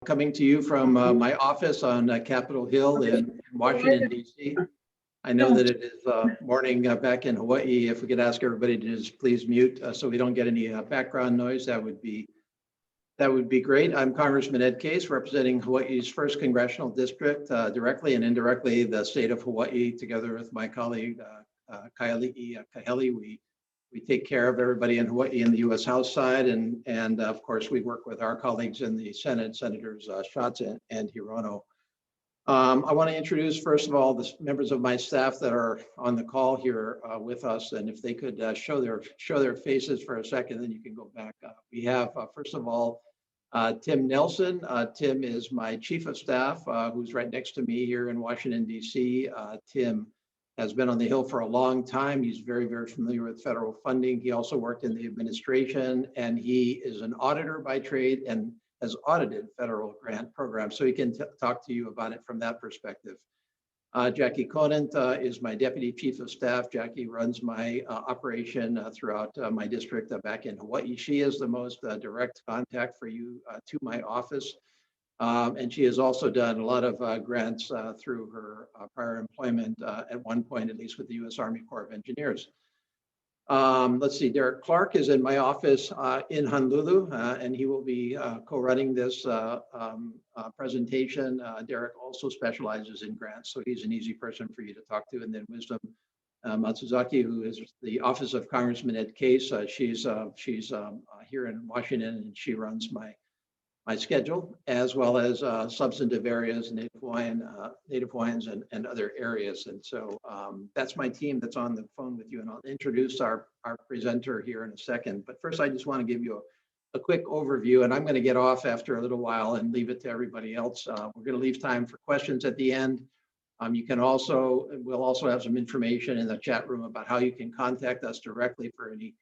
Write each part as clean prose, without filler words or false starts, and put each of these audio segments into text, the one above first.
Coming to you from my office on Capitol Hill in Washington, D.C. I know that it is morning back in Hawaii. If we could ask everybody to just please mute so we don't get any background noise, that would be great. I'm Congressman Ed Case, representing Hawaii's 1st Congressional District, directly and indirectly the state of Hawaii, together with my colleague Kaili'i Kahele. We take care of everybody in Hawaii in the U.S. House side, and of course, we work with our colleagues in the Senate, Senators Schatz and Hirono. I want to introduce, first of all, the members of my staff that are on the call here with us, and if they could show their faces for a second, then you can go back. We have, first of all, Tim Nelson. Tim is my chief of staff, who's right next to me here in Washington, D.C. Tim has been on the Hill for a long time. He's very, very familiar with federal funding. He also worked in the administration, and he is an auditor by trade and has audited federal grant programs. So he can talk to you about it from that perspective. Jackie Conant is my deputy chief of staff. Jackie runs my operation throughout my district back in Hawaii. She is the most direct contact for you to my office. And she has also done a lot of grants through her prior employment at one point, at least with the U.S. Army Corps of Engineers. Let's see, Derek Clark is in my office in Honolulu, and he will be co-running this presentation. Derek also specializes in grants, so he's an easy person for you to talk to. And then Wisdom Matsuzaki, who is the Office of Congressman Ed Case. She's here in Washington, and she runs my schedule, as well as substantive areas, Native Hawaiians and other areas. And so that's my team that's on the phone with you, and I'll introduce our presenter here in a second. But first, I just want to give you a quick overview, and I'm going to get off after a little while and leave it to everybody else. We're going to leave time for questions at the end. We'll also have some information in the chat room about how you can contact us directly for any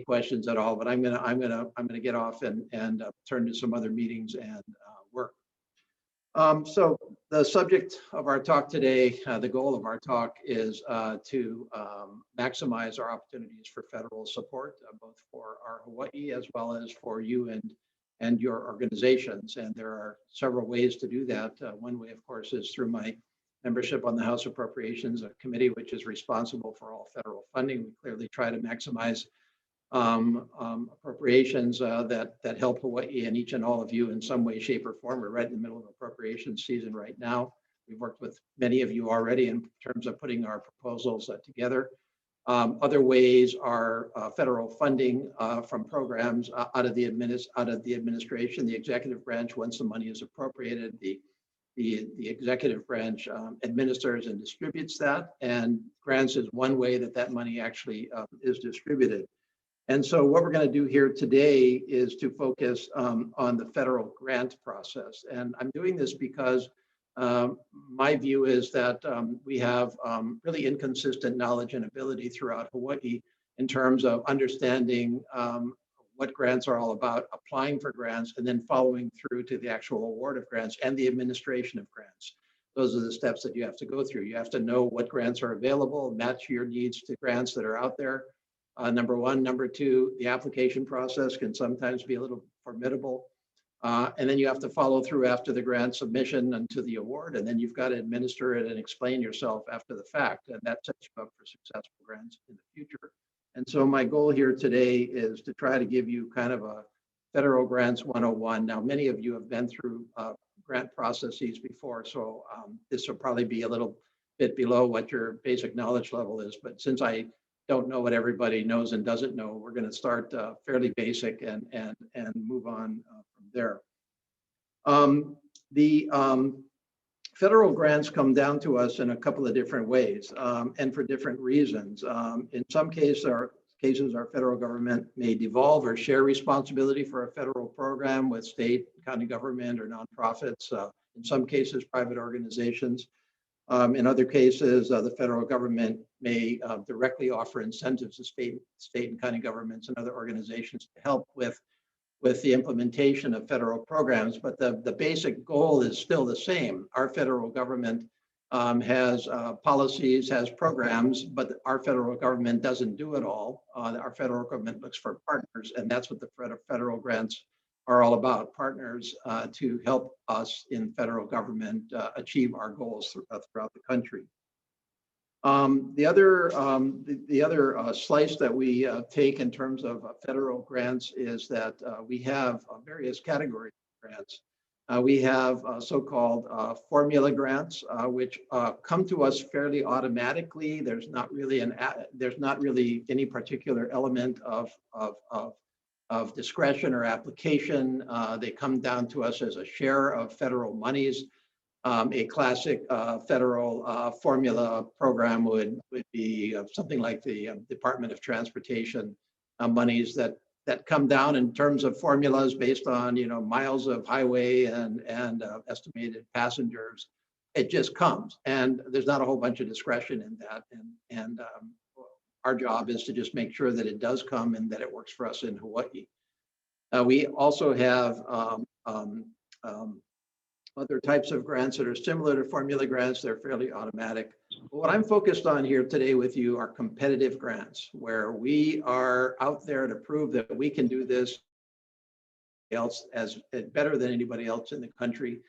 questions at all, but I'm gonna get off and turn to some other meetings and work. So the subject of our talk today, the goal of our talk is to maximize our opportunities for federal support, both for our Hawaii as well as for you and your organizations. And there are several ways to do that. One way, of course, is through my membership on the House Appropriations Committee, which is responsible for all federal funding. We clearly try to maximize appropriations that help Hawaii and each and all of you in some way, shape, or form. We're right in the middle of appropriations season right now. We've worked with many of you already in terms of putting our proposals together. Other ways are federal funding from programs out of the administration, the executive branch. Once the money is appropriated, the executive branch administers and distributes that, and grants is one way that money actually is distributed. And so what we're going to do here today is to focus on the federal grant process. And I'm doing this because my view is that we have really inconsistent knowledge and ability throughout Hawaii in terms of understanding what grants are all about, applying for grants, and then following through to the actual award of grants and the administration of grants. Those are the steps that you have to go through. You have to know what grants are available, match your needs to grants that are out there. Number one. Number two, the application process can sometimes be a little formidable. And then you have to follow through after the grant submission and to the award, and then you've got to administer it and explain yourself after the fact, and that sets you up for successful grants in the future. And so my goal here today is to try to give you kind of a federal grants 101. Now, many of you have been through grant processes before, so this will probably be a little bit below what your basic knowledge level is, but since I don't know what everybody knows and doesn't know, we're going to start fairly basic and move on from there. The federal grants come down to us in a couple of different ways and for different reasons. In some cases, our federal government may devolve or share responsibility for a federal program with state, county government, or nonprofits. In some cases, private organizations. In other cases, the federal government may directly offer incentives to state and county governments and other organizations to help with the implementation of federal programs. But the basic goal is still the same. Our federal government has policies, has programs, but our federal government doesn't do it all. Our federal government looks for partners, and that's what the federal grants are all about, partners to help us in federal government achieve our goals throughout the country. The other slice that we take in terms of federal grants is that we have various categories of grants. We have so-called formula grants, which come to us fairly automatically. There's not really any particular element of discretion or application. They come down to us as a share of federal monies. A classic federal formula program would be something like the Department of Transportation monies that come down in terms of formulas based on miles of highway and estimated passengers. It just comes, and there's not a whole bunch of discretion in that. And our job is to just make sure that it does come and that it works for us in Hawaii. We also have other types of grants that are similar to formula grants. They're fairly automatic. But what I'm focused on here today with you are competitive grants, where we are out there to prove that we can do this else as better than anybody else in the country,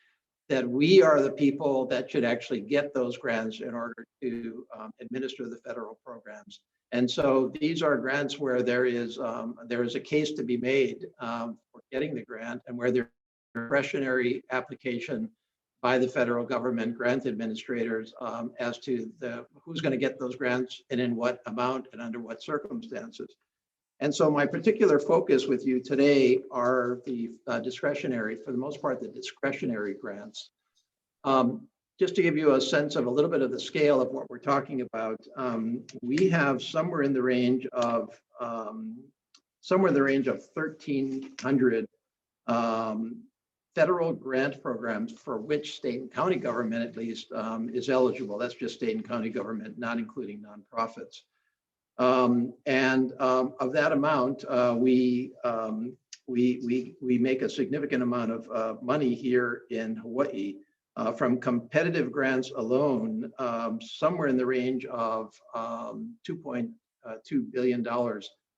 that we are the people that should actually get those grants in order to administer the federal programs. And so these are grants where there is a case to be made for getting the grant, and where there discretionary application by the federal government grant administrators as to who's going to get those grants and in what amount and under what circumstances. And so my particular focus with you today are the discretionary, for the most part, the discretionary grants. Just to give you a sense of a little bit of the scale of what we're talking about, we have somewhere in the range of 1,300 federal grant programs for which state and county government at least is eligible. That's just state and county government, not including nonprofits. And of that amount, we make a significant amount of money here in Hawaii from competitive grants alone, somewhere in the range of $2.2 billion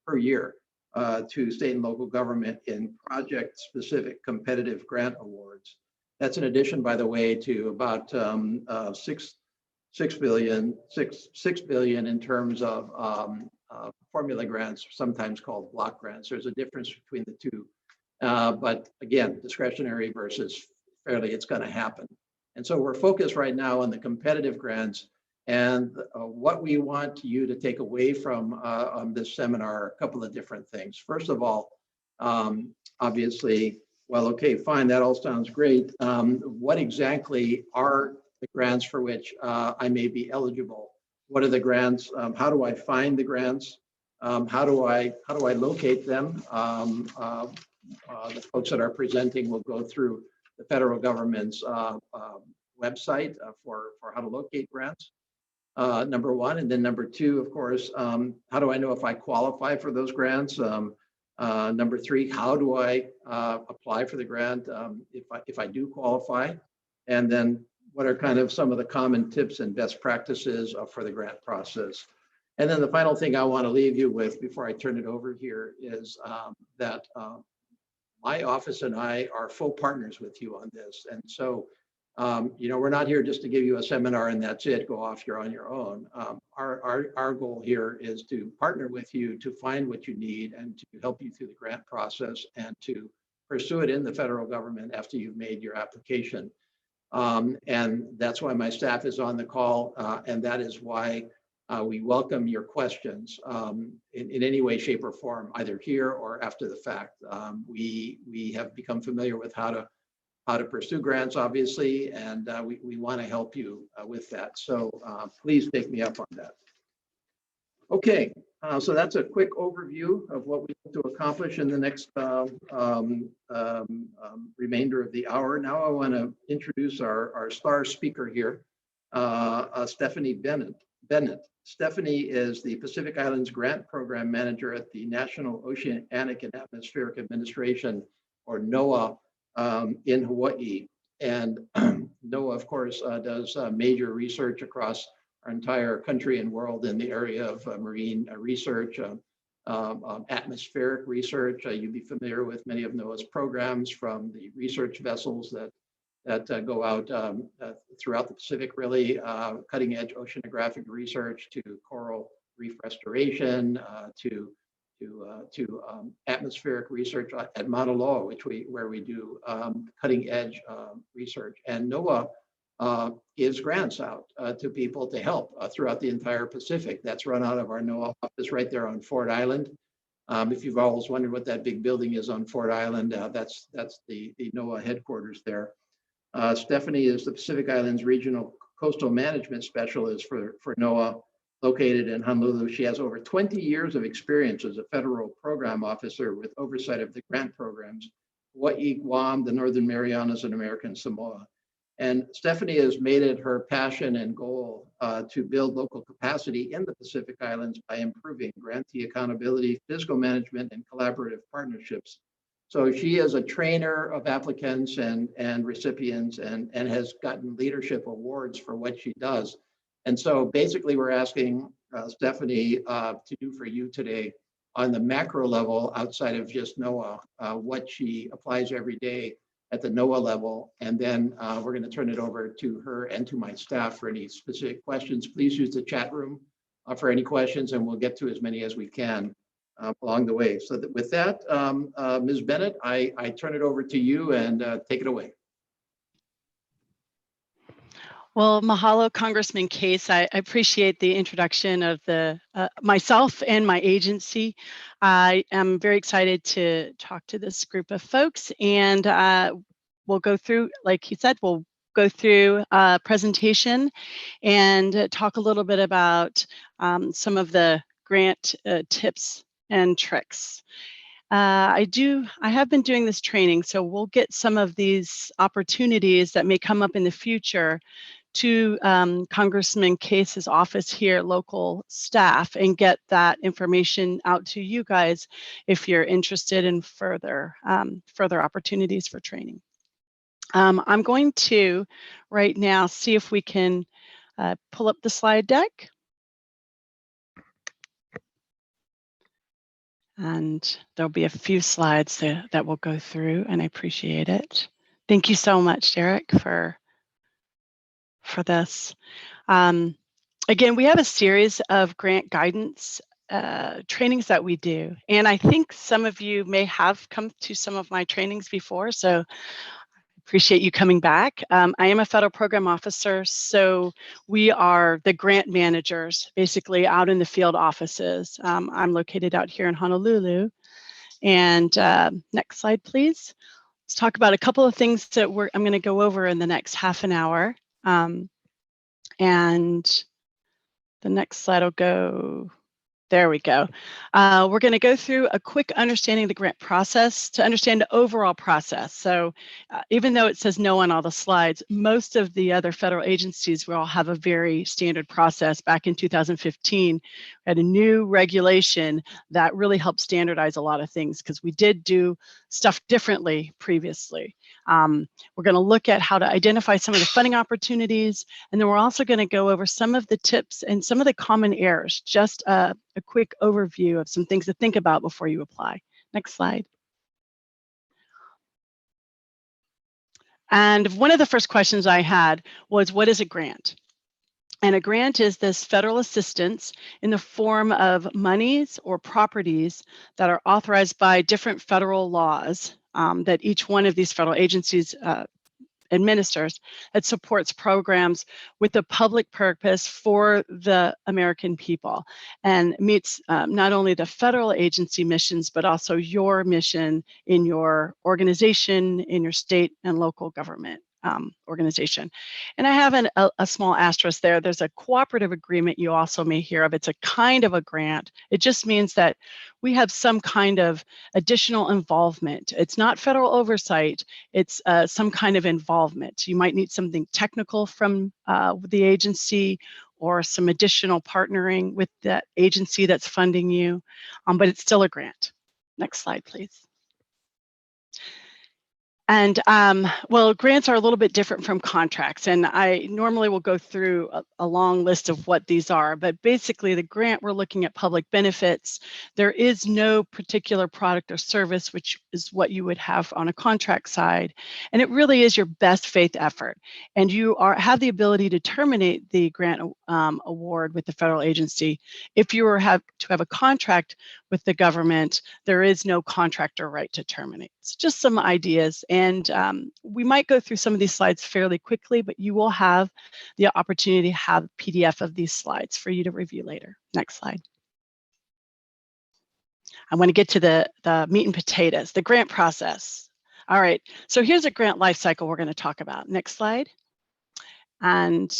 per year. To state and local government in project-specific competitive grant awards. That's in addition, by the way, to about $6 billion in terms of formula grants, sometimes called block grants. There's a difference between the two, but again, discretionary versus fairly, it's going to happen. And so we're focused right now on the competitive grants. And what we want you to take away from this seminar are a couple of different things. First of all, obviously, well, okay, fine, that all sounds great. What exactly are the grants for which I may be eligible? What are the grants? How do I find the grants? How do I locate them? The folks that are presenting will go through the federal government's website for how to locate grants. Number one, and then number two, of course, how do I know if I qualify for those grants? Number three, how do I apply for the grant if I do qualify? And then what are kind of some of the common tips and best practices for the grant process? And then the final thing I want to leave you with before I turn it over here is that my office and I are full partners with you on this. And so we're not here just to give you a seminar and that's it, go off, you're on your own. Our goal here is to partner with you to find what you need and to help you through the grant process and to pursue it in the federal government after you've made your application. And that's why my staff is on the call, and that is why we welcome your questions in any way, shape, or form, either here or after the fact. We have become familiar with how to pursue grants, obviously, and we want to help you with that. So please take me up on that. Okay, so that's a quick overview of what we hope to accomplish in the next remainder of the hour. Now I want to introduce our star speaker here, Stephanie Bennett. Stephanie is the Pacific Islands Grant Program Manager at the National Oceanic and Atmospheric Administration, or NOAA, in Hawaii. And NOAA, of course, does major research across our entire country and world in the area of marine research, atmospheric research. You'd be familiar with many of NOAA's programs, from the research vessels that go out throughout the Pacific, really, cutting edge oceanographic research, to coral reef restoration, to atmospheric research at Mauna Loa, where we do cutting edge research. And NOAA gives grants out to people to help throughout the entire Pacific. That's run out of our NOAA office right there on Ford Island. If you've always wondered what that big building is on Ford Island, that's the NOAA headquarters there. Stephanie is the Pacific Islands Regional Coastal Management Specialist for NOAA, located in Honolulu. She has over 20 years of experience as a federal program officer with oversight of the grant programs, Hawaii, Guam, the Northern Marianas, and American Samoa. And Stephanie has made it her passion and goal to build local capacity in the Pacific Islands by improving grantee accountability, fiscal management, and collaborative partnerships. So she is a trainer of applicants and recipients, and has gotten leadership awards for what she does. And so basically we're asking Stephanie to do for you today on the macro level, outside of just NOAA, what she applies every day at the NOAA level. And then we're going to turn it over to her and to my staff for any specific questions. Please use the chat room for any questions, and we'll get to as many as we can along the way. So with that, Ms. Bennett, I turn it over to you, and take it away. Well, mahalo, Congressman Case. I appreciate the introduction of myself and my agency. I am very excited to talk to this group of folks, and we'll go through, like he said, we'll go through a presentation and talk a little bit about some of the grant tips and tricks. I have been doing this training, so we'll get some of these opportunities that may come up in the future to Congressman Case's office here, local staff, and get that information out to you guys if you're interested in further opportunities for training. I'm going to right now see if we can pull up the slide deck. And there'll be a few slides that we'll go through, and I appreciate it. Thank you so much, Derek, for this. Again, we have a series of grant guidance trainings that we do, and I think some of you may have come to some of my trainings before, so appreciate you coming back. I am a federal program officer, so we are the grant managers, basically out in the field offices. I'm located out here in Honolulu. And next slide, please. Let's talk about a couple of things that I'm going to go over in the next half an hour. And the next slide will go. There we go. We're going to go through a quick understanding of the grant process to understand the overall process. So even though it says no on all the slides, most of the other federal agencies will all have a very standard process. Back in 2015, we had a new regulation that really helped standardize a lot of things, because we did do stuff differently previously. We're going to look at how to identify some of the funding opportunities, and then we're also going to go over some of the tips and some of the common errors, just a quick overview of some things to think about before you apply. Next slide. And one of the first questions I had was, what is a grant? And a grant is this federal assistance in the form of monies or properties that are authorized by different federal laws that each one of these federal agencies administers, that supports programs with the public purpose for the American people, and meets not only the federal agency missions, but also your mission in your organization, in your state and local government organization. And I have a small asterisk there. There's a cooperative agreement you also may hear of. It's a kind of a grant. It just means that we have some kind of additional involvement. It's not federal oversight. It's some kind of involvement. You might need something technical from the agency, or some additional partnering with that agency that's funding you, but it's still a grant. Next slide, please. And well, grants are a little bit different from contracts, and I normally will go through a long list of what these are, but basically the grant, we're looking at public benefits. There is no particular product or service, which is what you would have on a contract side, and it really is your best faith effort. And you have the ability to terminate the grant award with the federal agency. If you have a contract with the government, there is no contractor right to terminate. It's just some ideas. And we might go through some of these slides fairly quickly, but you will have the opportunity to have a PDF of these slides for you to review later. Next slide. I want to get to the meat and potatoes, the grant process. All right, so here's a grant life cycle we're going to talk about. Next slide. And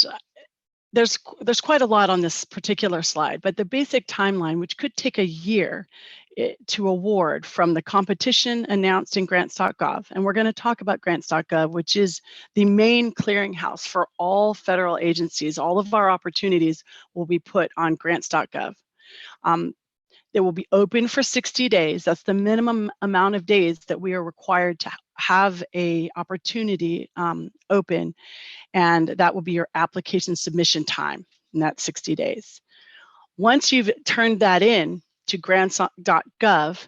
there's quite a lot on this particular slide, but the basic timeline, which could take a year to award from the competition announced in grants.gov. And we're going to talk about grants.gov, which is the main clearinghouse for all federal agencies. All of our opportunities will be put on grants.gov. They will be open for 60 days. That's the minimum amount of days that we are required to have a opportunity open. And that will be your application submission time, and that's 60 days. Once you've turned that in to grants.gov,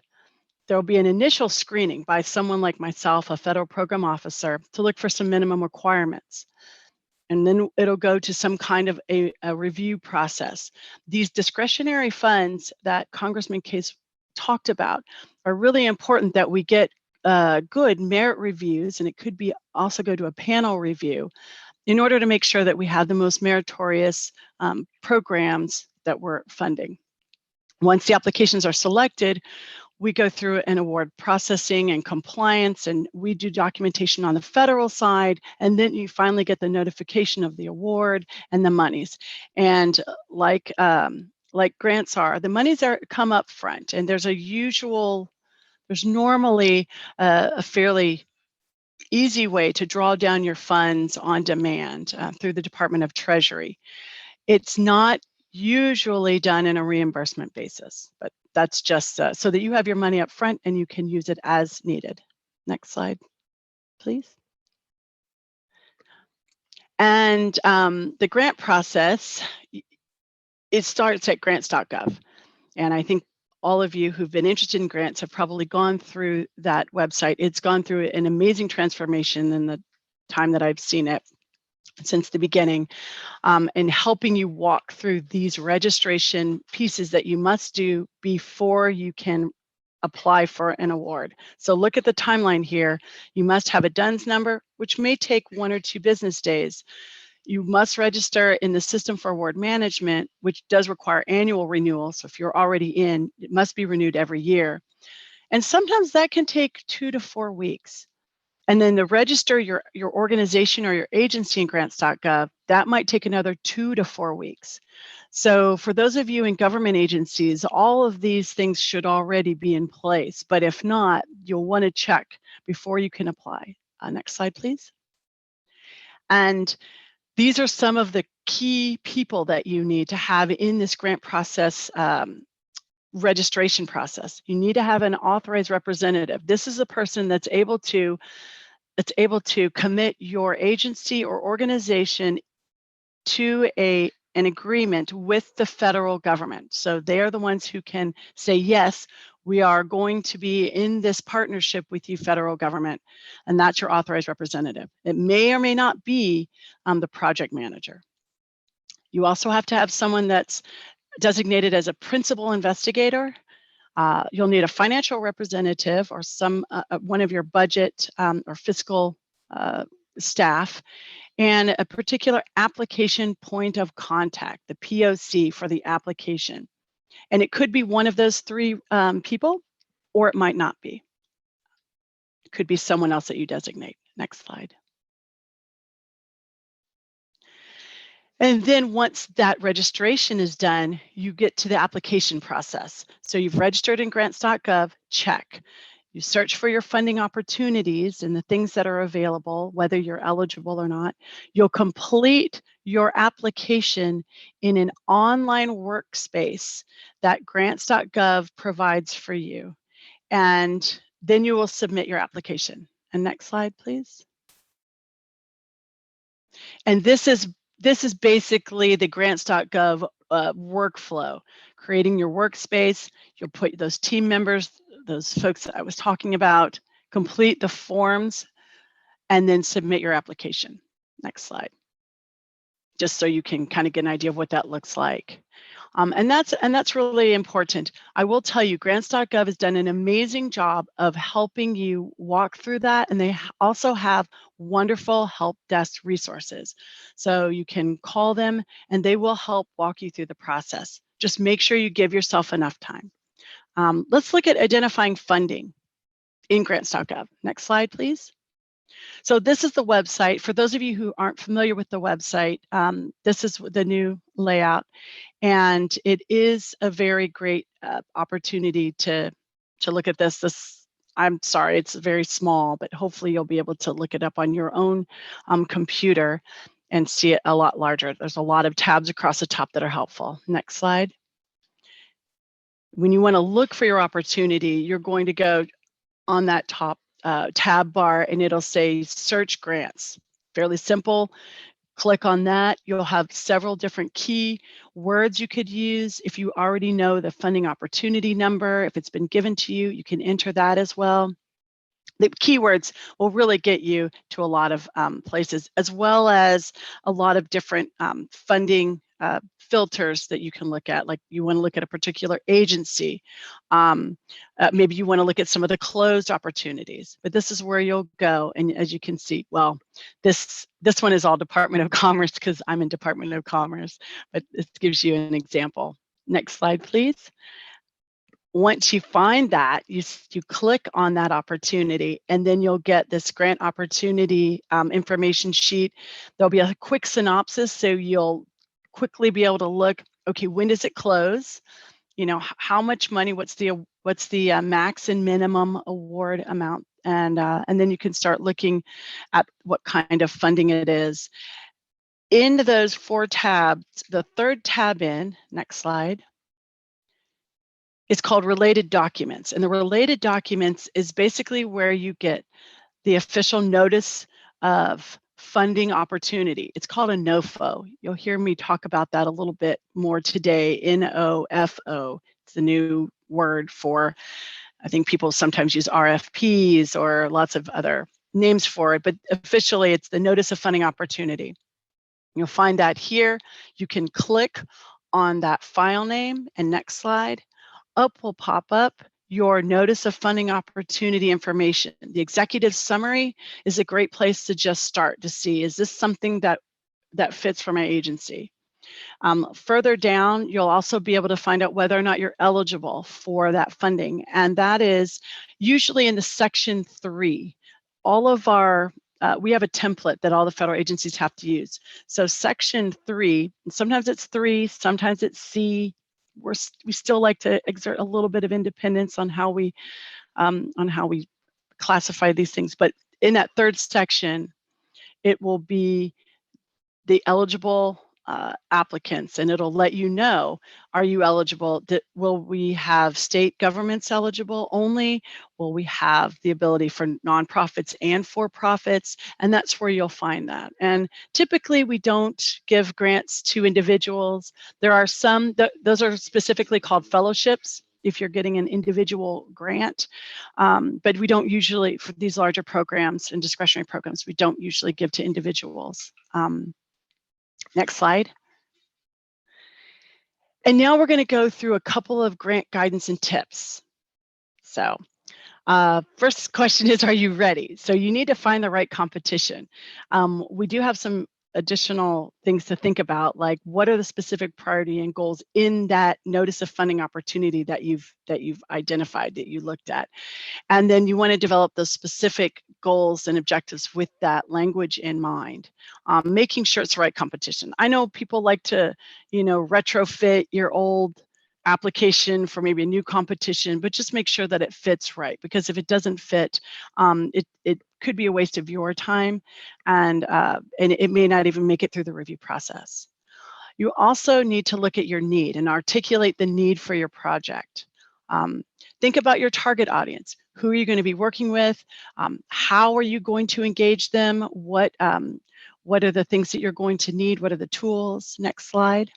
there will be an initial screening by someone like myself, a federal program officer, to look for some minimum requirements. And then it'll go to some kind of a review process. These discretionary funds that Congressman Case talked about are really important that we get good merit reviews, and it could be also go to a panel review in order to make sure that we have the most meritorious programs that we're funding. Once the applications are selected, we go through an award processing and compliance, and we do documentation on the federal side, and then you finally get the notification of the award and the monies. And like grants are, the monies come up front, and there's normally a fairly easy way to draw down your funds on demand through the Department of Treasury. It's not usually done in a reimbursement basis, but that's just so that you have your money up front and you can use it as needed. Next slide, please. And the grant process, it starts at grants.gov. And I think all of you who've been interested in grants have probably gone through that website. It's gone through an amazing transformation in the time that I've seen it since the beginning, and helping you walk through these registration pieces that you must do before you can apply for an award. So look at the timeline here. You must have a DUNS number, which may take 1 or 2 business days. You must register in the System for Award Management, which does require annual renewal. So if you're already in, it must be renewed every year. And sometimes that can take 2 to 4 weeks. And then to register your organization or your agency in grants.gov, that might take another 2 to 4 weeks. So for those of you in government agencies, all of these things should already be in place. But if not, you'll want to check before you can apply. Next slide, please. And these are some of the key people that you need to have in this grant process registration process. You need to have an authorized representative. This is a person that's able to commit your agency or organization to an agreement with the federal government. So they are the ones who can say, yes, we are going to be in this partnership with you, federal government, and that's your authorized representative. It may or may not be the project manager. You also have to have someone that's designated as a principal investigator. You'll need a financial representative or one of your budget or fiscal staff, and a particular application point of contact, the POC for the application. And it could be one of those 3 people, or it might not be. It could be someone else that you designate. Next slide. And then once that registration is done, you get to the application process. So you've registered in grants.gov, check. You search for your funding opportunities and the things that are available, whether you're eligible or not. You'll complete your application in an online workspace that grants.gov provides for you. And then you will submit your application. And next slide, please. And this is basically the grants.gov workflow. Creating your workspace, you'll put those team members, those folks that I was talking about, complete the forms, and then submit your application. Next slide. Just so you can kind of get an idea of what that looks like. And that's really important. I will tell you, grants.gov has done an amazing job of helping you walk through that, and they also have wonderful help desk resources. So you can call them and they will help walk you through the process. Just make sure you give yourself enough time. Let's look at identifying funding in grants.gov. Next slide, please. So this is the website. For those of you who aren't familiar with the website, this is the new layout. And it is a very great opportunity to look at this. I'm sorry, it's very small, but hopefully you'll be able to look it up on your own computer and see it a lot larger. There's a lot of tabs across the top that are helpful. Next slide. When you want to look for your opportunity, you're going to go on that top tab bar and it'll say search grants. Fairly simple. Click on that. You'll have several different key words you could use. If you already know the funding opportunity number, if it's been given to you, you can enter that as well. The keywords will really get you to a lot of places, as well as a lot of different funding filters that you can look at. Like you want to look at a particular agency. Maybe you want to look at some of the closed opportunities, but this is where you'll go. And as you can see, well, this one is all Department of Commerce because I'm in Department of Commerce, but this gives you an example. Next slide, please. Once you find that, you click on that opportunity, and then you'll get this grant opportunity information sheet. There'll be a quick synopsis, so you'll quickly be able to look, okay, when does it close? You know, how much money, what's the max and minimum award amount? And then you can start looking at what kind of funding it is. In those 4 tabs, the third tab in, next slide, it's called related documents. And the related documents is basically where you get the official notice of funding opportunity. It's called a NOFO. You'll hear me talk about that a little bit more today. NOFO. It's the new word for, I think people sometimes use RFPs or lots of other names for it, but officially it's the notice of funding opportunity. You'll find that here. You can click on that file name, and next slide. Up will pop up your notice of funding opportunity information. The executive summary is a great place to just start to see, is this something that fits for my agency? Further down, you'll also be able to find out whether or not you're eligible for that funding. And that is usually in the section 3. All of our, we have a template that all the federal agencies have to use. So section 3, sometimes it's 3, sometimes it's C. We still like to exert a little bit of independence on how we classify these things. But in that third section, it will be the eligible applicants, and it'll let you know, are you eligible? Will we have state governments eligible only? Will we have the ability for nonprofits and for-profits? And that's where you'll find that. And typically we don't give grants to individuals. There are some, those are specifically called fellowships if you're getting an individual grant, but we don't usually, for these larger programs and discretionary programs, we don't usually give to individuals. Next slide. And now we're going to go through a couple of grant guidance and tips. So first question is, are you ready? So you need to find the right competition. We do have some additional things to think about, like what are the specific priority and goals in that notice of funding opportunity that you've identified, that you looked at. And then you want to develop those specific goals and objectives with that language in mind, making sure it's the right competition. I know people like to, retrofit your old application for maybe a new competition, but just make sure that it fits right, because if it doesn't fit, it could be a waste of your time, and it may not even make it through the review process. You also need to look at your need and articulate the need for your project. Think about your target audience. Who are you going to be working with? How are you going to engage them? What are the things that you're going to need? What are the tools? Next slide.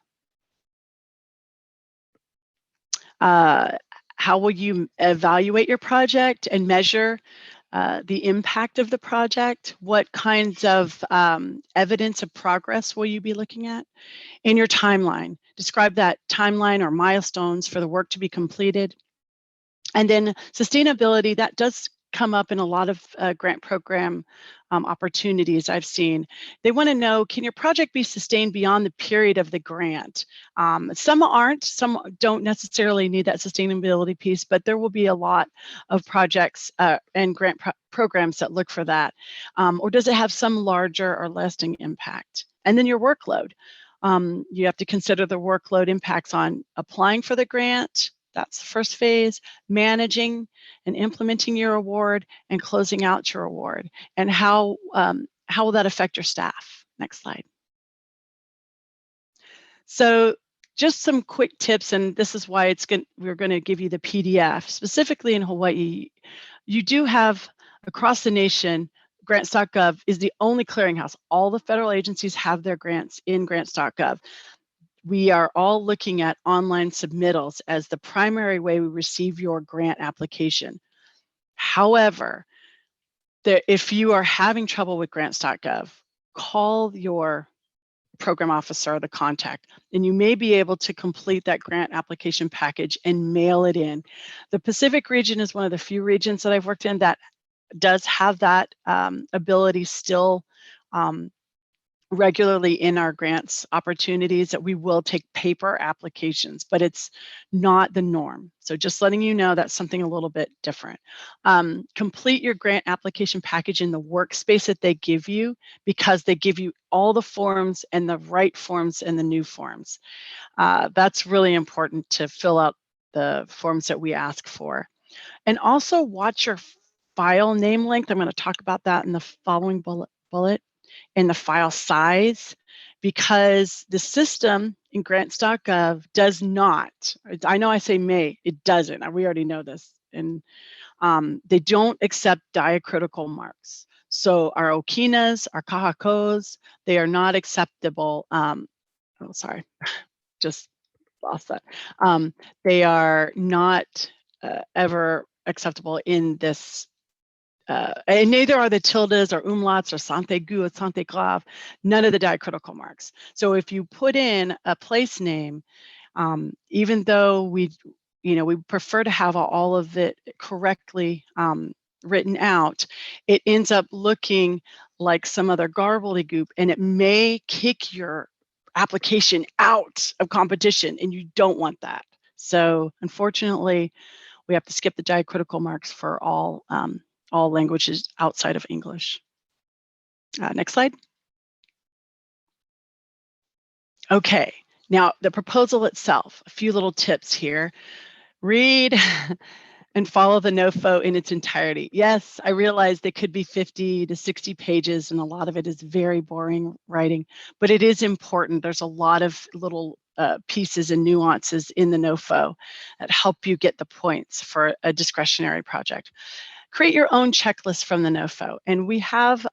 How will you evaluate your project and measure the impact of the project? What kinds of evidence of progress will you be looking at? In your timeline, describe that timeline or milestones for the work to be completed. And then sustainability, that does come up in a lot of grant program opportunities I've seen. They want to know, can your project be sustained beyond the period of the grant? Some aren't, some don't necessarily need that sustainability piece, but there will be a lot of projects and grant programs that look for that. Or does it have some larger or lasting impact? And then your workload. You have to consider the workload impacts on applying for the grant. That's the first phase, managing and implementing your award and closing out your award. And how will that affect your staff? Next slide. So just some quick tips, and this is why we're going to give you the PDF. Specifically in Hawaii, you do have across the nation, grants.gov is the only clearinghouse. All the federal agencies have their grants in grants.gov. We are all looking at online submittals as the primary way we receive your grant application. However, if you are having trouble with grants.gov, call your program officer or the contact, and you may be able to complete that grant application package and mail it in. The Pacific region is one of the few regions that I've worked in that does have that ability still regularly in our grants opportunities, that we will take paper applications, but it's not the norm. So just letting you know that's something a little bit different. Complete your grant application package in the workspace that they give you, because they give you all the forms and the right forms and the new forms. That's really important to fill out the forms that we ask for. And also watch your file name length. I'm going to talk about that in the following bullet. And the file size, because the system in grants.gov does not, I know I say may, it doesn't, we already know this, and they don't accept diacritical marks. So our okinas, our kahakos, they are not acceptable. Oh, sorry, just lost that. They are not ever acceptable in this. And neither are the tildes or umlauts or sante gu or sante grave, none of the diacritical marks. So if you put in a place name, even though we prefer to have all of it correctly written out, it ends up looking like some other gobbledygook, and it may kick your application out of competition, and you don't want that. So unfortunately, we have to skip the diacritical marks for all languages outside of English. Next slide. Okay, now the proposal itself, a few little tips here. Read and follow the NOFO in its entirety. Yes, I realize they could be 50 to 60 pages, and a lot of it is very boring writing, but it is important. There's a lot of little pieces and nuances in the NOFO that help you get the points for a discretionary project. Create your own checklist from the NOFO, and we have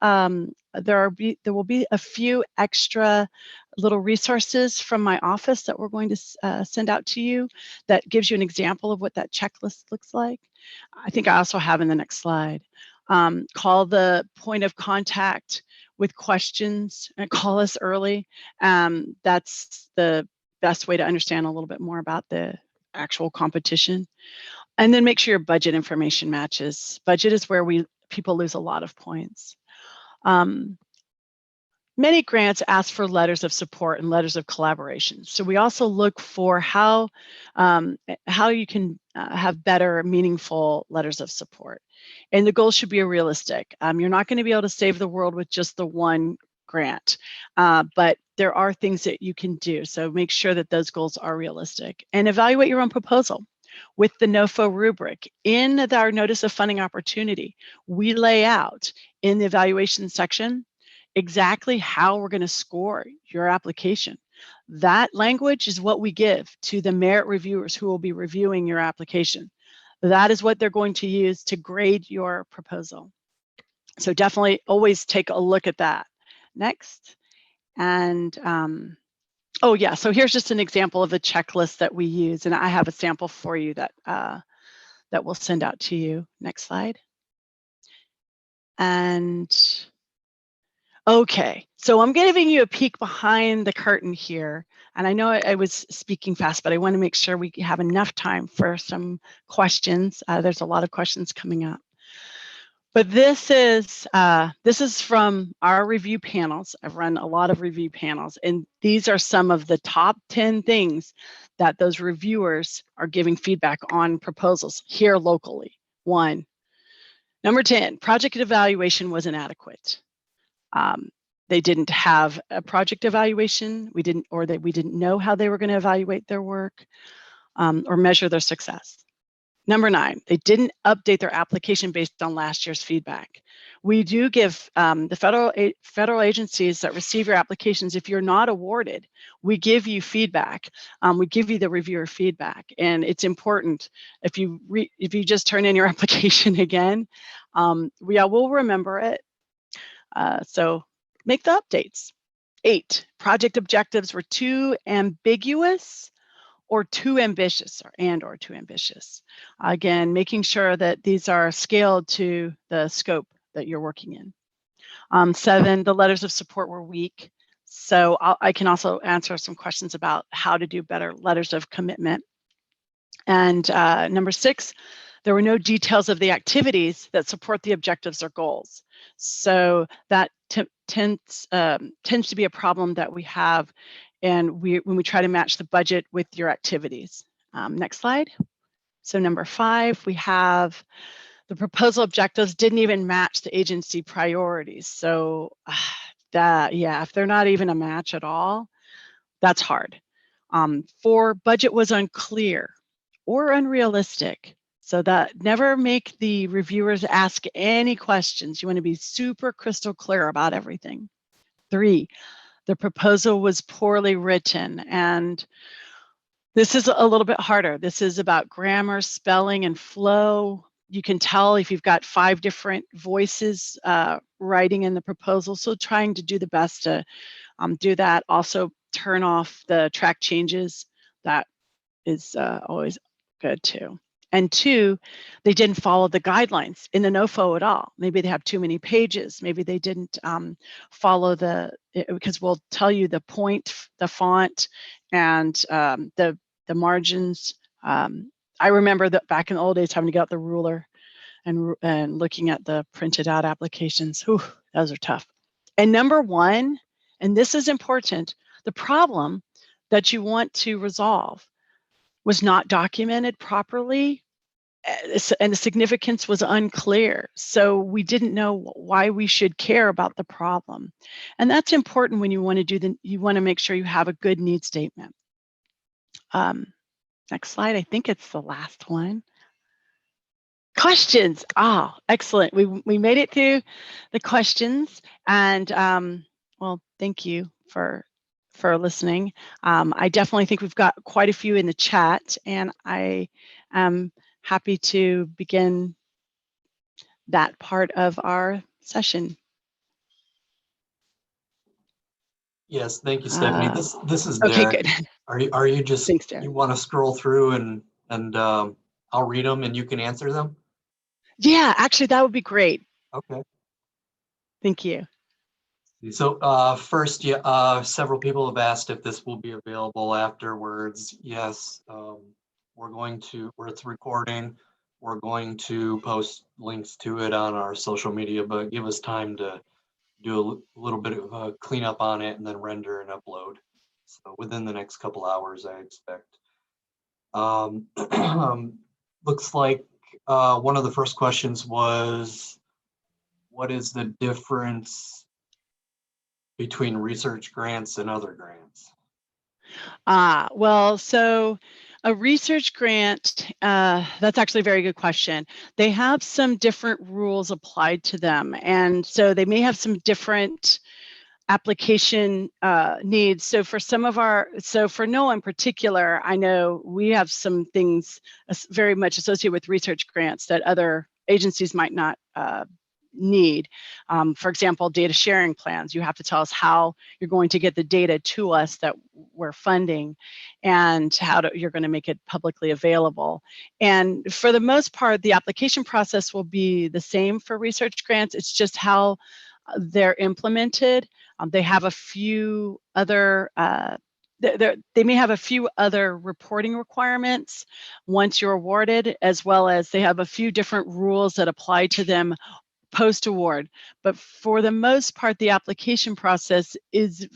there will be a few extra little resources from my office that we're going to send out to you that gives you an example of what that checklist looks like. I think I also have in the next slide. Call the point of contact with questions and call us early. That's the best way to understand a little bit more about the actual competition. And then make sure your budget information matches. Budget is where people lose a lot of points. Many grants ask for letters of support and letters of collaboration. So we also look for how you can have better, meaningful letters of support. And the goal should be realistic. You're not going to be able to save the world with just the one grant, but there are things that you can do. So make sure that those goals are realistic, and evaluate your own proposal. With the NOFO rubric, in our notice of funding opportunity, we lay out in the evaluation section exactly how we're going to score your application. That language is what we give to the merit reviewers who will be reviewing your application. That is what they're going to use to grade your proposal. So definitely always take a look at that. Next. And oh yeah, so here's just an example of a checklist that we use, and I have a sample for you that that we'll send out to you. Next slide. And okay, so I'm giving you a peek behind the curtain here, and I know I was speaking fast, but I want to make sure we have enough time for some questions. There's a lot of questions coming up. But this is from our review panels. I've run a lot of review panels, and these are some of the top 10 things that those reviewers are giving feedback on proposals here locally. 1, number 10, project evaluation was inadequate. They didn't have a project evaluation. We didn't know how they were going to evaluate their work or measure their success. Number 9, they didn't update their application based on last year's feedback. We do give the federal agencies that receive your applications, if you're not awarded, we give you feedback. We give you the reviewer feedback, and it's important. If you just turn in your application again, we'll remember it. So make the updates. 8, project objectives were too ambiguous or too ambitious, or too ambitious. Again, making sure that these are scaled to the scope that you're working in. 7, the letters of support were weak. So I can also answer some questions about how to do better letters of commitment. And number 6, there were no details of the activities that support the objectives or goals. So that tends to be a problem that we have, and when we try to match the budget with your activities. Next slide. So number 5, we have the proposal objectives didn't even match the agency priorities. So if they're not even a match at all, that's hard. 4, budget was unclear or unrealistic. So that never make the reviewers ask any questions. You want to be super crystal clear about everything. 3, the proposal was poorly written, and this is a little bit harder. This is about grammar, spelling, and flow. You can tell if you've got 5 different voices writing in the proposal, so trying to do the best to do that. Also, turn off the track changes. That is always good too. And 2, they didn't follow the guidelines in the NOFO at all. Maybe they have too many pages. Maybe they didn't follow because we'll tell you the point, the font, and the margins. I remember that back in the old days having to get out the ruler and looking at the printed out applications. Whew, those are tough. And number 1, and this is important, the problem that you want to resolve was not documented properly, and the significance was unclear. So we didn't know why we should care about the problem. And that's important when you want to you want to make sure you have a good need statement. Next slide, I think it's the last one. Questions. Excellent. We made it through the questions, and well, thank you for listening. I definitely think we've got quite a few in the chat, and I am happy to begin that part of our session. Yes, thank you, Stephanie. This is Derek. Okay, good. Are you just Thanks, Derek. You want to scroll through and I'll read them and you can answer them? Yeah, actually, that would be great. Okay. Thank you. So first, several people have asked if this will be available afterwards. Yes, it's recording. We're going to post links to it on our social media, but give us time to do a little bit of a cleanup on it and then render and upload. So within the next couple hours, I expect. Looks like one of the first questions was, what is the difference between research grants and other grants? Well, so a research grant, that's actually a very good question. They have some different rules applied to them. And so they may have some different application needs. So for some of our, so for NOAA in particular, I know we have some things very much associated with research grants that other agencies might not need. For example, data sharing plans. You have to tell us how you're going to get the data to us that we're funding, and how you're going to make it publicly available. And for the most part, the application process will be the same for research grants. It's just how they're implemented. They have a few other they may have a few other reporting requirements once you're awarded, as well as they have a few different rules that apply to them post-award. But for the most part, the application process is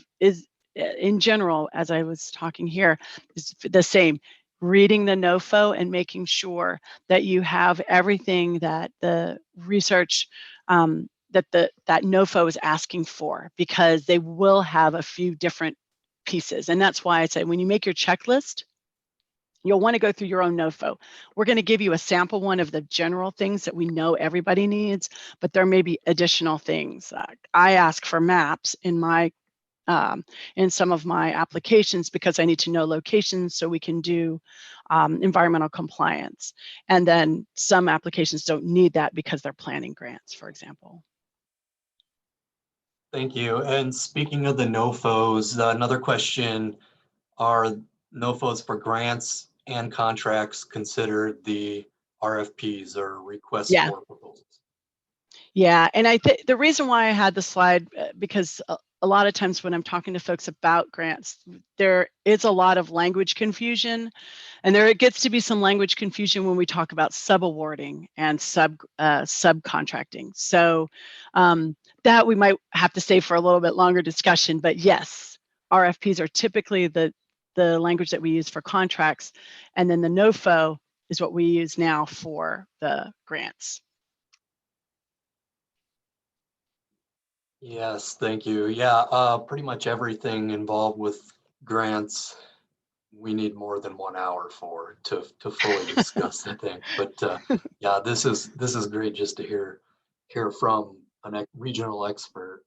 in general, as I was talking here, is the same. Reading the NOFO and making sure that you have everything that the research that NOFO is asking for, because they will have a few different pieces. And that's why I say when you make your checklist, you'll want to go through your own NOFO. We're going to give you a sample one of the general things that we know everybody needs, but there may be additional things. I ask for maps in some of my applications because I need to know locations so we can do environmental compliance. And then some applications don't need that because they're planning grants, for example. Thank you. And speaking of the NOFOs, another question, are NOFOs for grants and contracts considered the RFPs or requests Yeah. for proposals? Yeah, and I think the reason why I had the slide, because a lot of times when I'm talking to folks about grants, there is a lot of language confusion, and there gets to be some language confusion when we talk about subawarding and subcontracting. So that we might have to save for a little bit longer discussion. But yes, RFPs are typically the language that we use for contracts, and then the NOFO is what we use now for the grants. Yes, thank you. Yeah, pretty much everything involved with grants, we need more than 1 hour to fully discuss, I think. But yeah, this is great just to hear from a regional expert.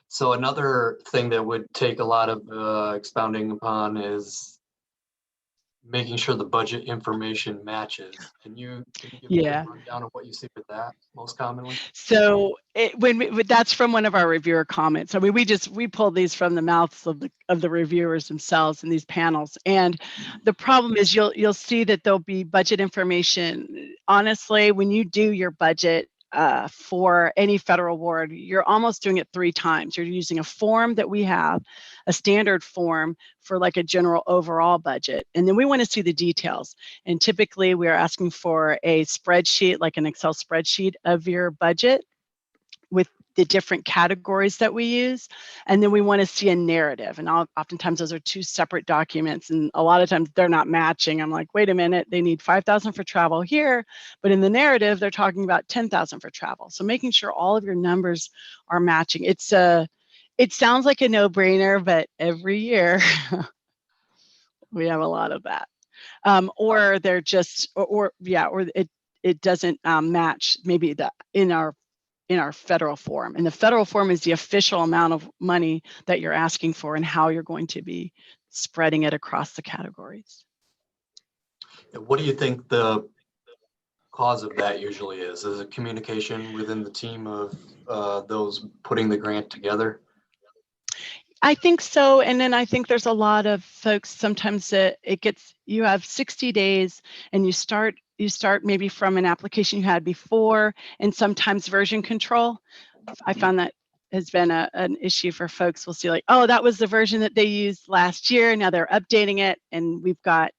So another thing that would take a lot of expounding upon is making sure the budget information matches. Can you give me Yeah. a rundown of what you see with that most commonly? So that's from one of our reviewer comments. I mean, we pull these from the mouths of the reviewers themselves in these panels. And the problem is you'll see that there'll be budget information. Honestly, when you do your budget for any federal award, you're almost doing it 3 times. You're using a form that we have, a standard form for like a general overall budget. And then we want to see the details. And typically we are asking for a spreadsheet, like an Excel spreadsheet of your budget with the different categories that we use. And then we want to see a narrative. And oftentimes those are 2 separate documents. And a lot of times they're not matching. I'm like, wait a minute, they need 5,000 for travel here, but in the narrative, they're talking about 10,000 for travel. So making sure all of your numbers are matching. It sounds like a no-brainer, but every year we have a lot of that. Or they're just, or it doesn't match maybe in our federal form. And the federal form is the official amount of money that you're asking for and how you're going to be spreading it across the categories. What do you think the cause of that usually is? Is it communication within the team of those putting the grant together? I think so. And then I think there's a lot of folks, sometimes you have 60 days and you start maybe from an application you had before, and sometimes version control. I found that has been an issue for folks. We'll see like, oh, that was the version that they used last year. Now they're updating it, and we've got,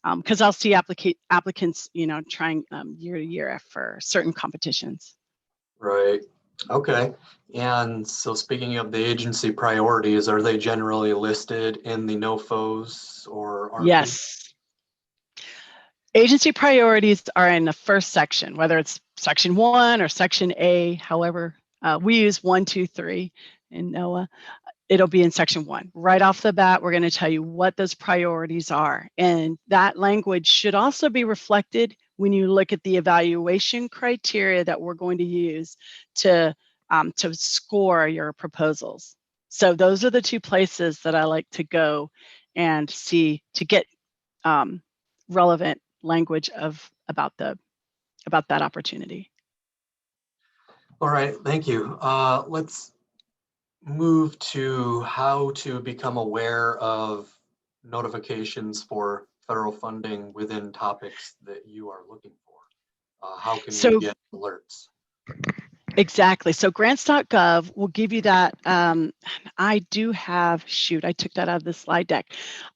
because I'll see applicants, trying year to year for certain competitions. Right. Okay. And so speaking of the agency priorities, are they generally listed in the NOFOs or RFP? Yes. Agency priorities are in the first section, whether it's section 1 or section A, however, we use 1, 2, 3 in NOAA. It'll be in section 1. Right off the bat, we're going to tell you what those priorities are. And that language should also be reflected when you look at the evaluation criteria that we're going to use to to score your proposals. So those are the two places that I like to go and see to get relevant language about that opportunity. All right, thank you. Let's move to how to become aware of notifications for federal funding within topics that you are looking for. How can we So get alerts? exactly. So grants.gov will give you that. I do have, shoot, I took that out of the slide deck.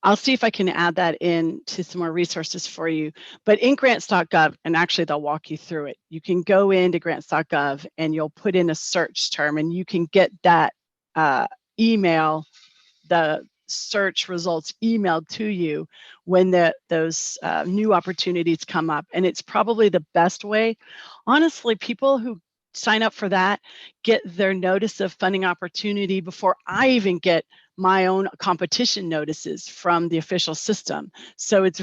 I'll see if I can add that in to some more resources for you. But in grants.gov, and actually they'll walk you through it. You can go into grants.gov and you'll put in a search term and you can get that email, the search results emailed to you when those new opportunities come up. And it's probably the best way. Honestly, people who sign up for that get their notice of funding opportunity before I even get my own competition notices from the official system. So it's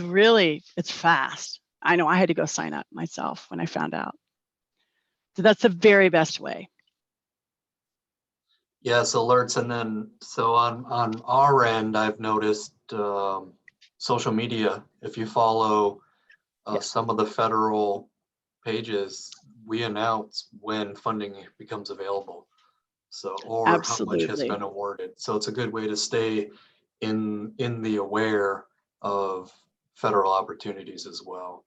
fast. I know I had to go sign up myself when I found out. So that's the very best way. Yes, alerts. And then, so on our end, I've noticed social media. If you follow some of the federal pages, we announce when funding becomes available. So, or Absolutely. how much has been awarded. So it's a good way to stay in the aware of federal opportunities as well.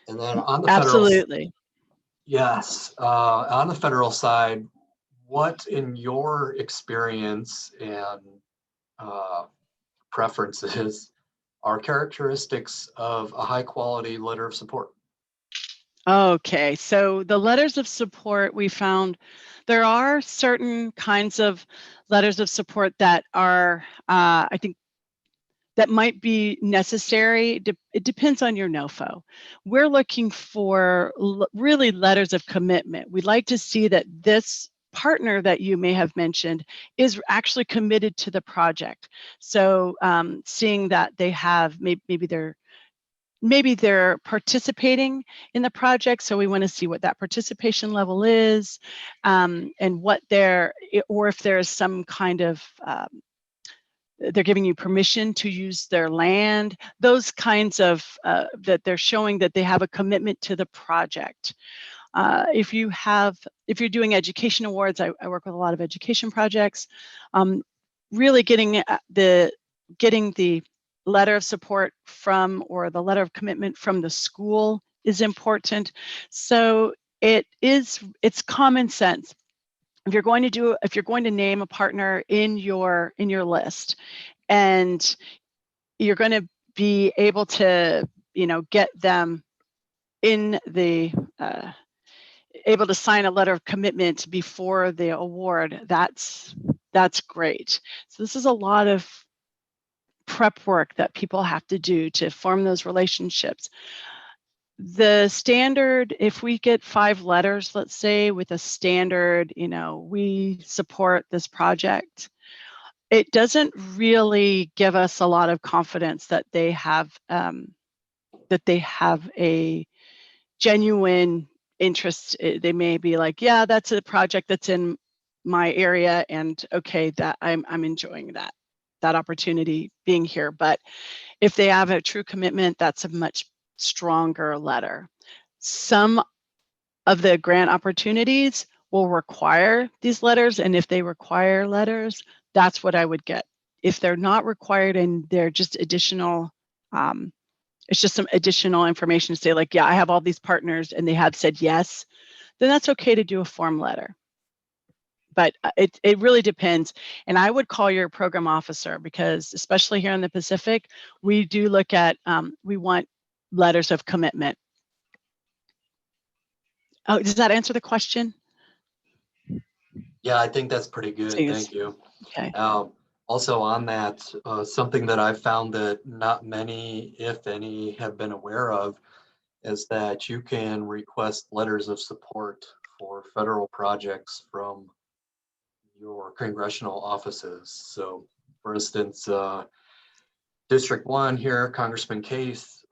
And then on the Absolutely. yes, on the federal side, what in your experience and preferences are characteristics of a high quality letter of support? Okay, so the letters of support, we found there are certain kinds of letters of support that are, I think, that might be necessary. It depends on your NOFO. We're looking for really letters of commitment. We'd like to see that this partner that you may have mentioned is actually committed to the project. So seeing that they have, maybe they're participating in the project, so we want to see what that participation level is, and what or if there's some kind of they're giving you permission to use their land, those kinds of that they're showing that they have a commitment to the project. If you're doing education awards, I work with a lot of education projects, really getting the letter of support from, or the letter of commitment from the school is important. So it's common sense. If you're going to name a partner in your list, and you're going to be able to, get them in the able to sign a letter of commitment before the award, that's great. So this is a lot of prep work that people have to do to form those relationships. The standard, if we get 5 letters, let's say, with a standard, we support this project, it doesn't really give us a lot of confidence that they have a genuine interest. They may be like, yeah, that's a project that's in my area, and okay, that I'm enjoying that opportunity being here. But if they have a true commitment, that's a much stronger letter. Some of the grant opportunities will require these letters, and if they require letters, that's what I would get. If they're not required and they're just additional, it's just some additional information to say, like, yeah, I have all these partners and they have said yes, then that's okay to do a form letter. But it really depends. And I would call your program officer, because especially here in the Pacific, we do look at, we want letters of commitment. Oh, does that answer the question? Yeah, I think that's pretty good. Thank you. Okay. Also on that, something that I've found that not many, if any, have been aware of is that you can request letters of support for federal projects from your congressional offices. So for instance, District 1 here, Congressman Case,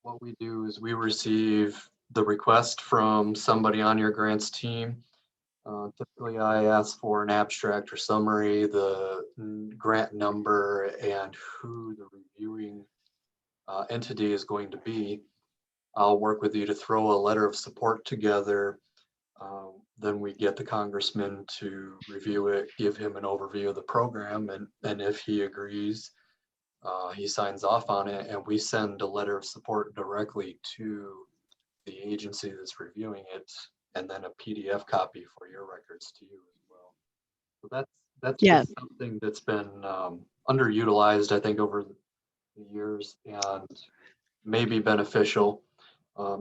what we do is we receive the request from somebody on your grants team. Typically, I ask for an abstract or summary, the grant number, and who the reviewing entity is going to be. I'll work with you to throw a letter of support together. Then we get the congressman to review it, give him an overview of the program, and if he agrees, he signs off on it, and we send a letter of support directly to the agency that's reviewing it, and then a PDF copy for your records to you as well. So that's Yes. just something that's been underutilized, I think, over the years, and may be beneficial.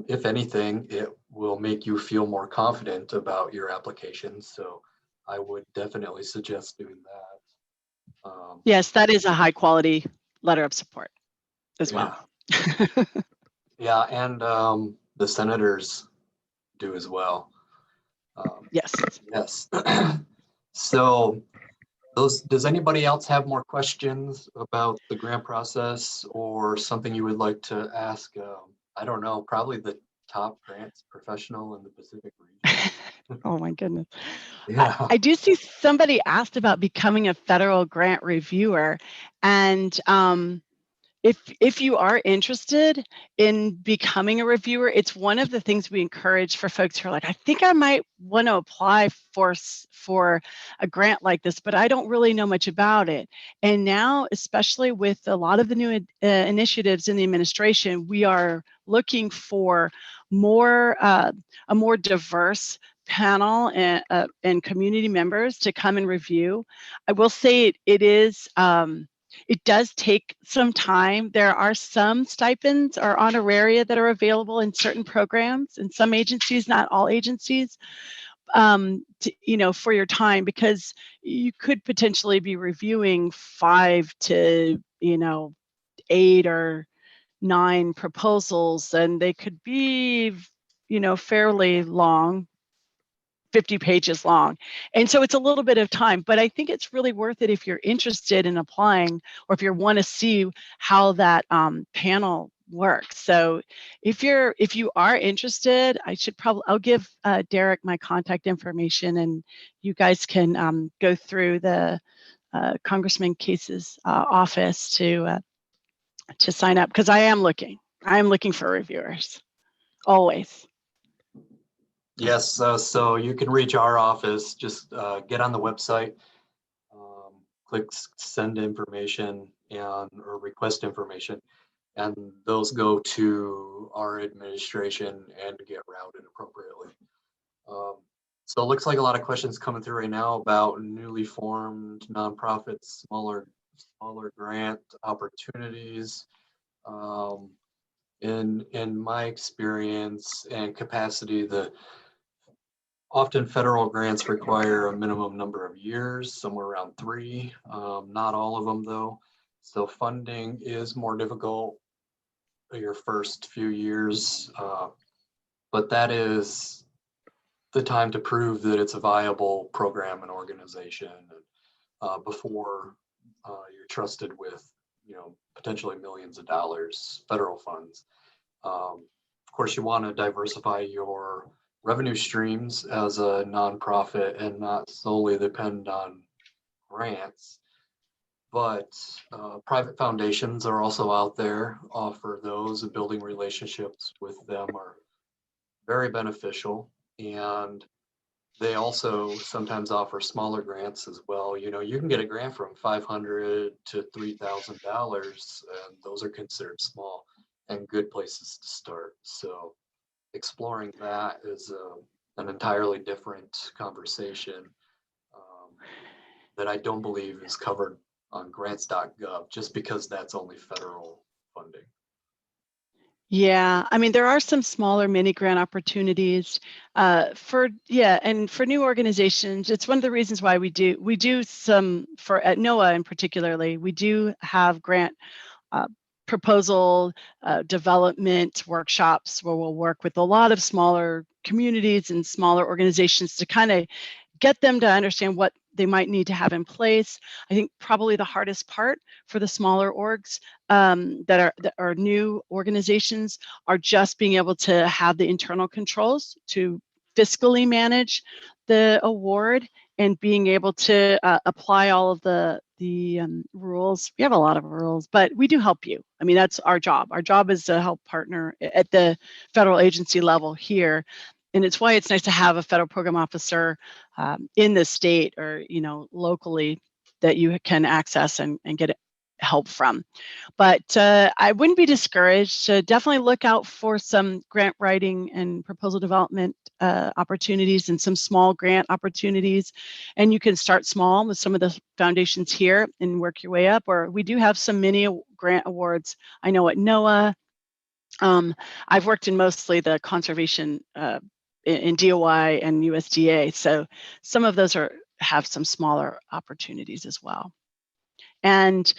If anything, it will make you feel more confident about your application. So I would definitely suggest doing that. Yes, that is a high quality letter of support as Yeah. well. Yeah, and the senators do as well. Yes. Yes. So does anybody else have more questions about the grant process or something you would like to ask? I don't know, probably the top grants professional in the Pacific region. Oh my goodness. Yeah. I do see somebody asked about becoming a federal grant reviewer, and if you are interested in becoming a reviewer, it's one of the things we encourage for folks who are like, I think I might want to apply for a grant like this, but I don't really know much about it. And now, especially with a lot of the new initiatives in the administration, we are looking for a more diverse panel and community members to come and review. I will say it is. It does take some time. There are some stipends or honoraria that are available in certain programs in some agencies, not all agencies, for your time, because you could potentially be reviewing 5 to 8 or 9 proposals, and they could be fairly long, 50 pages long. And so it's a little bit of time, but I think it's really worth it if you're interested in applying, or if you want to see how that panel works. So if you are interested, I'll give Derek my contact information, and you guys can go through the Congressman Case's office to sign up, because I am looking for reviewers always. Yes, so you can reach our office, just get on the website, click send information or request information, and those go to our administration and get routed appropriately. So it looks like a lot of questions coming through right now about newly formed nonprofits, smaller grant opportunities. In my experience and capacity, often federal grants require a minimum number of years, somewhere around 3, not all of them though. So funding is more difficult your first few years, but that is the time to prove that it's a viable program and organization before you're trusted with, potentially millions of dollars federal funds. Of course, you want to diversify your revenue streams as a nonprofit and not solely depend on grants. But private foundations are also out there, offer those, and building relationships with them are very beneficial. And they also sometimes offer smaller grants as well. You can get a grant from $500 to $3,000, and those are considered small and good places to start. So exploring that is an entirely different conversation that I don't believe is covered on grants.gov, just because that's only federal funding. Yeah, I mean, there are some smaller mini grant opportunities and for new organizations. It's one of the reasons why we do some at NOAA in particularly. We do have grant proposal development workshops where we'll work with a lot of smaller communities and smaller organizations to kind of get them to understand what they might need to have in place. I think probably the hardest part for the smaller orgs that are new organizations are just being able to have the internal controls to fiscally manage the award and being able to apply all of the rules. We have a lot of rules, but we do help you. I mean, that's our job. Our job is to help partner at the federal agency level here. And it's why it's nice to have a federal program officer in the state or, locally that you can access and get help from. But I wouldn't be discouraged. Definitely look out for some grant writing and proposal development opportunities and some small grant opportunities. And you can start small with some of the foundations here and work your way up. Or we do have some mini grant awards. I know at NOAA. I've worked in mostly the conservation in DOI and USDA. So some of those have some smaller opportunities as well. And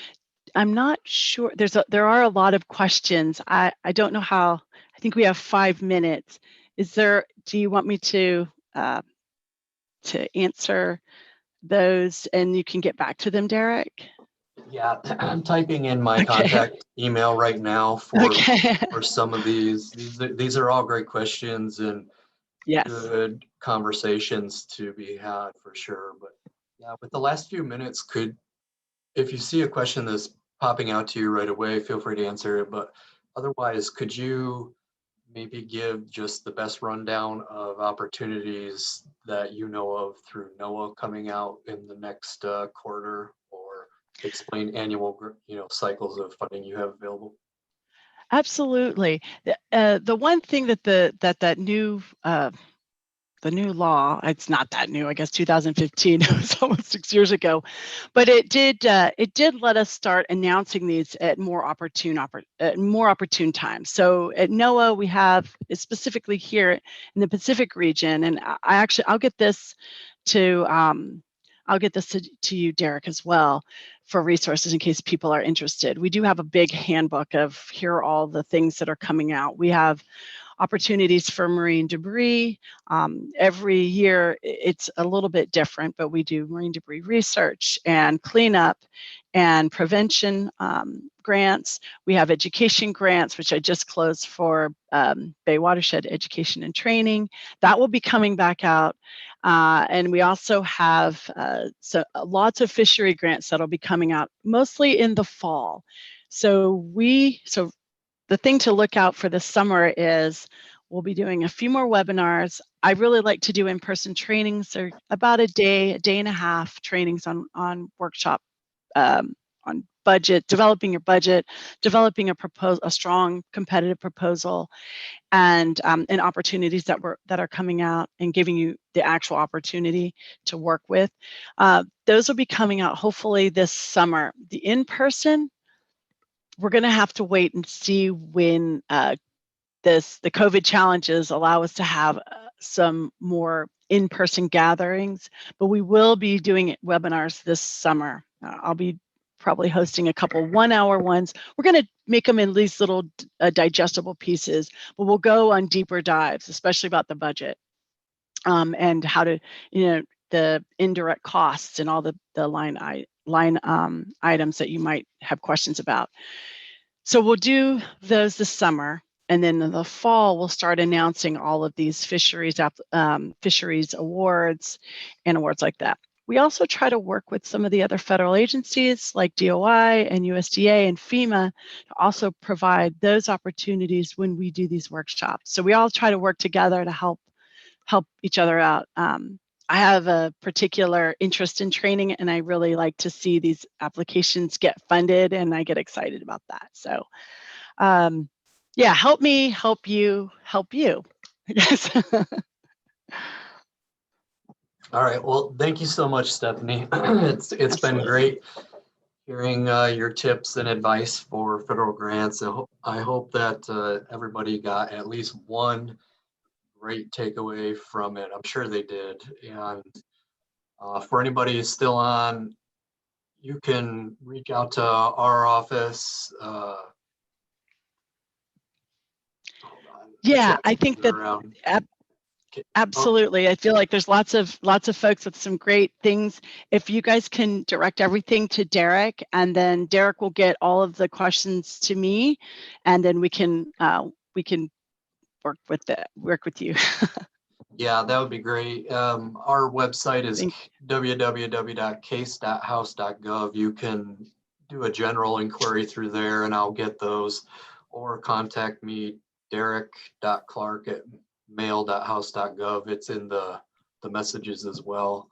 I'm not sure, there are a lot of questions. I don't know how, I think we have 5 minutes. Do you want me to answer those and you can get back to them, Derek? Yeah, I'm typing in my Okay. contact email right now for Okay. for some of these. These are all great questions and Yes. good conversations to be had for sure. But yeah, with the last few minutes, if you see a question that's popping out to you right away, feel free to answer it. But otherwise, could you maybe give just the best rundown of opportunities that you know of through NOAA coming out in the next quarter, or explain annual cycles of funding you have available? Absolutely. The one thing that that new the new law, it's not that new, I guess 2015, it was almost 6 years ago, but it did let us start announcing these at more opportune times. So at NOAA, we have specifically here in the Pacific region, and I'll get this to you, Derek, as well, for resources in case people are interested. We do have a big handbook of here are all the things that are coming out. We have opportunities for marine debris. Every year it's a little bit different, but we do marine debris research and cleanup and prevention grants. We have education grants, which I just closed for Bay Watershed Education and Training. That will be coming back out. And we also have lots of fishery grants that'll be coming out mostly in the fall. So the thing to look out for this summer is we'll be doing a few more webinars. I really like to do in-person trainings. They're about a day and a half trainings on workshop, on budget, developing your budget, developing a strong competitive proposal, and opportunities that are coming out and giving you the actual opportunity to work with. Those will be coming out hopefully this summer. The in-person, we're going to have to wait and see when the COVID challenges allow us to have some more in-person gatherings, but we will be doing webinars this summer. I'll be probably hosting a couple 1-hour ones. We're going to make them in these little digestible pieces, but we'll go on deeper dives, especially about the budget and how to, the indirect costs and all the line items that you might have questions about. So we'll do those this summer, and then in the fall we'll start announcing all of these fisheries awards and awards like that. We also try to work with some of the other federal agencies like DOI and USDA and FEMA to also provide those opportunities when we do these workshops. So we all try to work together to help each other out. I have a particular interest in training, and I really like to see these applications get funded, and I get excited about that. So yeah, help me, help you, help you, I guess. All right, well, thank you so much, Stephanie. It's been great hearing your tips and advice for federal grants. I hope that everybody got at least one great takeaway from it. I'm sure they did. And for anybody who's still on, you can reach out to our office. Yeah, I think that absolutely. I feel like there's lots of folks with some great things. If you guys can direct everything to Derek, and then Derek will get all of the questions to me, and then we can work with you. Yeah, that would be great. Our website is Thank- www.case.house.gov. You can do a general inquiry through there and I'll get those, or contact me, derek.clark@mail.house.gov. It's in the messages as well.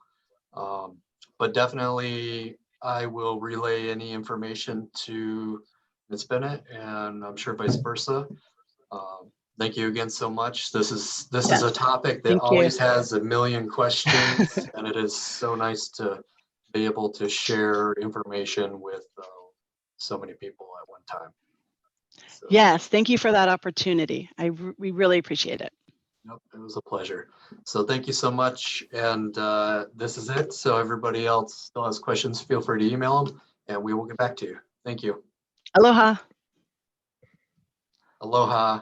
But definitely I will relay any information to Ms. Bennett, and I'm sure vice versa. Thank you again so much. This is a Yes, topic that thank you. always has a million questions, and it is so nice to be able to share information with so many people at one time. So, Yes, thank you for that opportunity. We really appreciate it. nope, it was a pleasure. So thank you so much. And this is it. So everybody else still has questions, feel free to email them and we will get back to you. Thank you. Aloha. Aloha.